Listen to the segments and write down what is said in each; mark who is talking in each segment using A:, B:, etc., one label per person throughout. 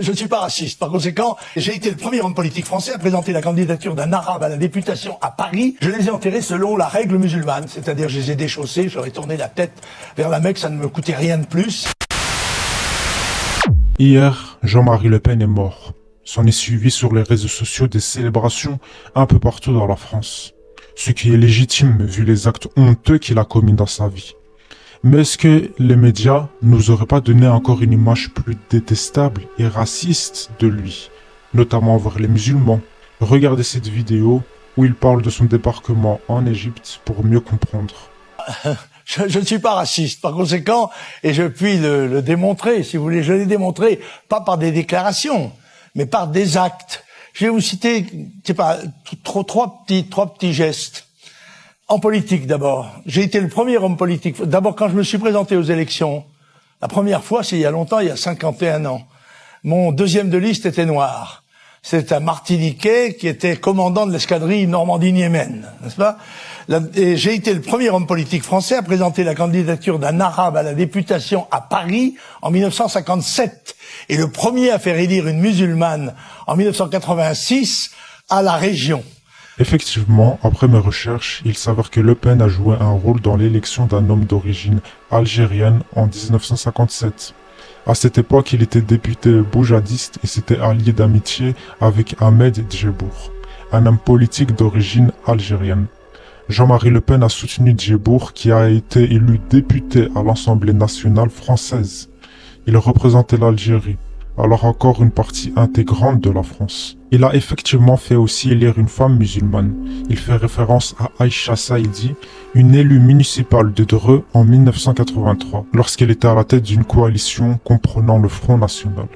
A: Je ne suis pas raciste. Par conséquent, j'ai été le premier homme politique français à présenter la candidature d'un arabe à la députation à Paris. Je les ai enterrés selon la règle musulmane, c'est-à-dire je les ai déchaussés, je leur ai tourné la tête vers la Mecque, ça ne me coûtait rien de plus.
B: Hier, Jean-Marie Le Pen est mort. S'en est suivi sur les réseaux sociaux des célébrations un peu partout dans la France. Ce qui est légitime vu les actes honteux qu'il a commis dans sa vie. Mais est-ce que les médias nous auraient pas donné encore une image plus détestable et raciste de lui, notamment envers les musulmans? Regardez cette vidéo où il parle de son débarquement en Égypte pour mieux comprendre.
A: Je ne suis pas raciste, par conséquent, et je puis le démontrer, si vous voulez. Je l'ai démontré, pas par des déclarations, mais par des actes. Je vais vous citer, je sais pas, trois petits gestes. En politique, d'abord. J'ai été le premier homme politique. D'abord, quand je me suis présenté aux élections, la première fois, c'est il y a longtemps, il y a 51 ans. Mon deuxième de liste était noir. C'est un Martiniquais qui était commandant de l'escadrille Normandie-Niémen, n'est-ce pas? Et j'ai été le premier homme politique français à présenter la candidature d'un arabe à la députation à Paris en 1957. Et le premier à faire élire une musulmane en 1986 à la région.
B: Effectivement, après mes recherches, il s'avère que Le Pen a joué un rôle dans l'élection d'un homme d'origine algérienne en 1957. À cette époque, il était député boujadiste et s'était allié d'amitié avec Ahmed Djebbour, un homme politique d'origine algérienne. Jean-Marie Le Pen a soutenu Djebbour qui a été élu député à l'Assemblée nationale française. Il représentait l'Algérie, alors encore une partie intégrante de la France. Il a effectivement fait aussi élire une femme musulmane. Il fait référence à Aïcha Saïdi, une élue municipale de Dreux en 1983, lorsqu'elle était à la tête d'une coalition comprenant le Front National.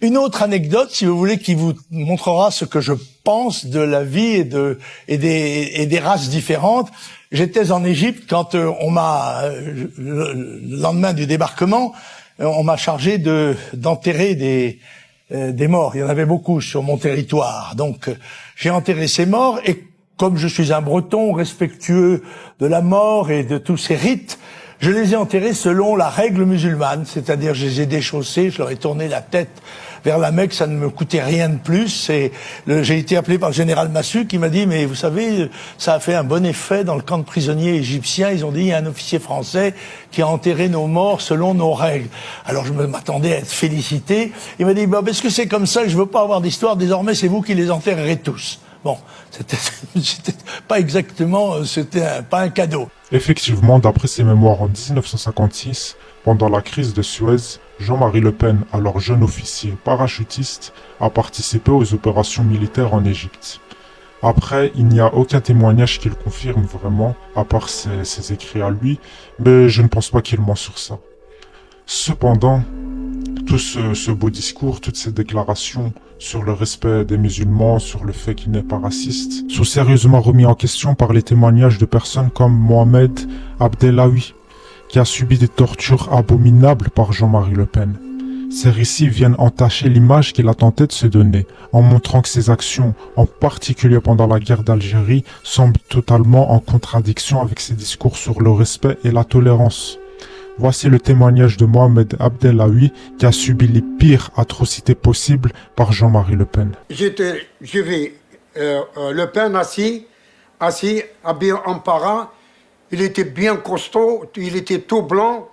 A: Une autre anecdote, si vous voulez, qui vous montrera ce que je pense de la vie et des races différentes. J'étais en Égypte quand le lendemain du débarquement, on m'a chargé d'enterrer des morts. Il y en avait beaucoup sur mon territoire. Donc, j'ai enterré ces morts et comme je suis un Breton respectueux de la mort et de tous ces rites, je les ai enterrés selon la règle musulmane, c'est-à-dire je les ai déchaussés, je leur ai tourné la tête vers la Mecque, ça ne me coûtait rien de plus. Et j'ai été appelé par le général Massu qui m'a dit « Mais vous savez, ça a fait un bon effet dans le camp de prisonniers égyptiens. Ils ont dit « Il y a un officier français qui a enterré nos morts selon nos règles. » Alors je m'attendais à être félicité. Il m'a dit « Parce que c'est comme ça, je veux pas avoir d'histoire. Désormais, c'est vous qui les enterrerez tous. » Bon, c'était pas exactement, pas un cadeau.
B: Effectivement, d'après ses mémoires en 1956, pendant la crise de Suez, Jean-Marie Le Pen, alors jeune officier parachutiste, a participé aux opérations militaires en Égypte. Après, il n'y a aucun témoignage qui le confirme vraiment, à part ses écrits à lui, mais je ne pense pas qu'il ment sur ça. Cependant, tout ce beau discours, toutes ces déclarations sur le respect des musulmans, sur le fait qu'il n'est pas raciste, sont sérieusement remis en question par les témoignages de personnes comme Mohamed Abdellaoui, qui a subi des tortures abominables par Jean-Marie Le Pen. Ces récits viennent entacher l'image qu'il a tenté de se donner, en montrant que ses actions, en particulier pendant la guerre d'Algérie, semblent totalement en contradiction avec ses discours sur le respect et la tolérance. Voici le témoignage de Mohamed Abdellaoui qui a subi les pires atrocités possibles par Jean-Marie Le Pen.
C: J'ai vu Le Pen assis, habillé en parent. Il était bien costaud, il était tout blanc.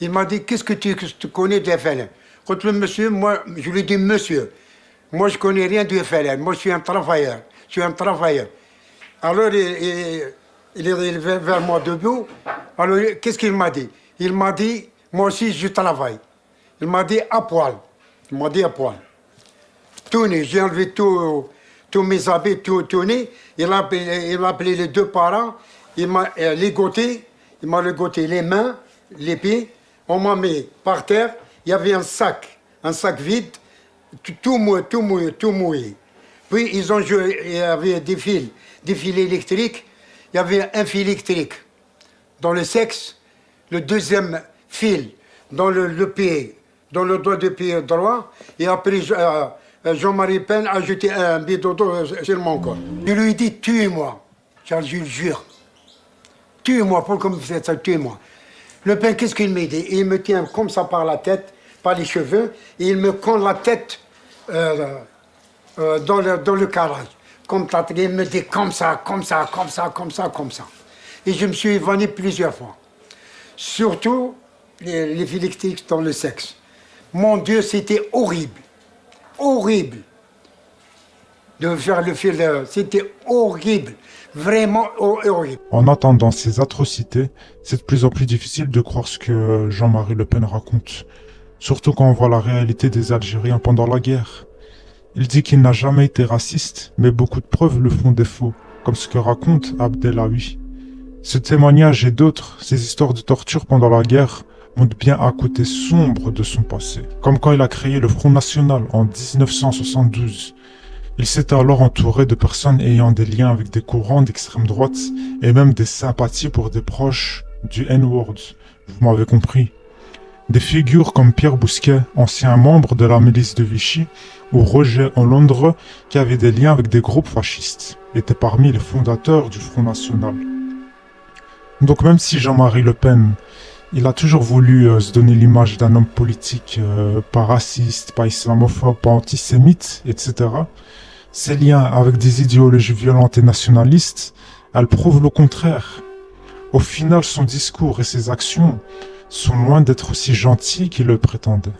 C: Il m'a dit, qu'est-ce que tu connais de FLN? Quand le monsieur, moi, je lui ai dit, monsieur, moi je connais rien du FLN, moi je suis un travailleur, Alors il est vers moi debout. Alors qu'est-ce qu'il m'a dit? Il m'a dit, moi aussi je travaille. Il m'a dit à poil. Tout nu, j'ai enlevé tous mes habits, tout nu. Il a appelé les deux parents. Il m'a ligoté les mains, les pieds. On m'a mis par terre. Il y avait un sac vide, tout mouillé. Puis ils ont joué, il y avait des fils électriques. Il y avait un fil électrique dans le sexe, le deuxième fil dans le pied, dans le doigt de pied droit. Et après, Jean-Marie Le Pen a jeté un bidon sur mon corps. Je lui ai dit, tuez-moi. Je le jure. Tuez-moi, pourquoi vous faites ça, tuez-moi. Le Pen, qu'est-ce qu'il me dit? Il me tient comme ça par la tête, par les cheveux, et il me colle la tête dans le garage. Comme Tatry, il me dit comme ça, comme ça, comme ça, comme ça, comme ça. Et je me suis évanoui plusieurs fois. Surtout les phylactères dans le sexe. Mon Dieu, c'était horrible. Horrible. De faire le fil, c'était horrible. Vraiment horrible.
B: En attendant ces atrocités, c'est de plus en plus difficile de croire ce que Jean-Marie Le Pen raconte. Surtout quand on voit la réalité des Algériens pendant la guerre. Il dit qu'il n'a jamais été raciste, mais beaucoup de preuves le font défaut, comme ce que raconte Abdelawi. Ce témoignage et d'autres, ces histoires de torture pendant la guerre, montrent bien un côté sombre de son passé. Comme quand il a créé le Front National en 1972. Il s'était alors entouré de personnes ayant des liens avec des courants d'extrême droite et même des sympathies pour des proches du N-word. Vous m'avez compris. Des figures comme Pierre Bousquet, ancien membre de la milice de Vichy, ou Roger Hollande, qui avait des liens avec des groupes fascistes, étaient parmi les fondateurs du Front National. Donc même si Jean-Marie Le Pen, il a toujours voulu se donner l'image d'un homme politique pas raciste, pas islamophobe, pas antisémite, etc., ses liens avec des idéologies violentes et nationalistes, elles prouvent le contraire. Au final, son discours et ses actions sont loin d'être aussi gentils qu'il le prétendait.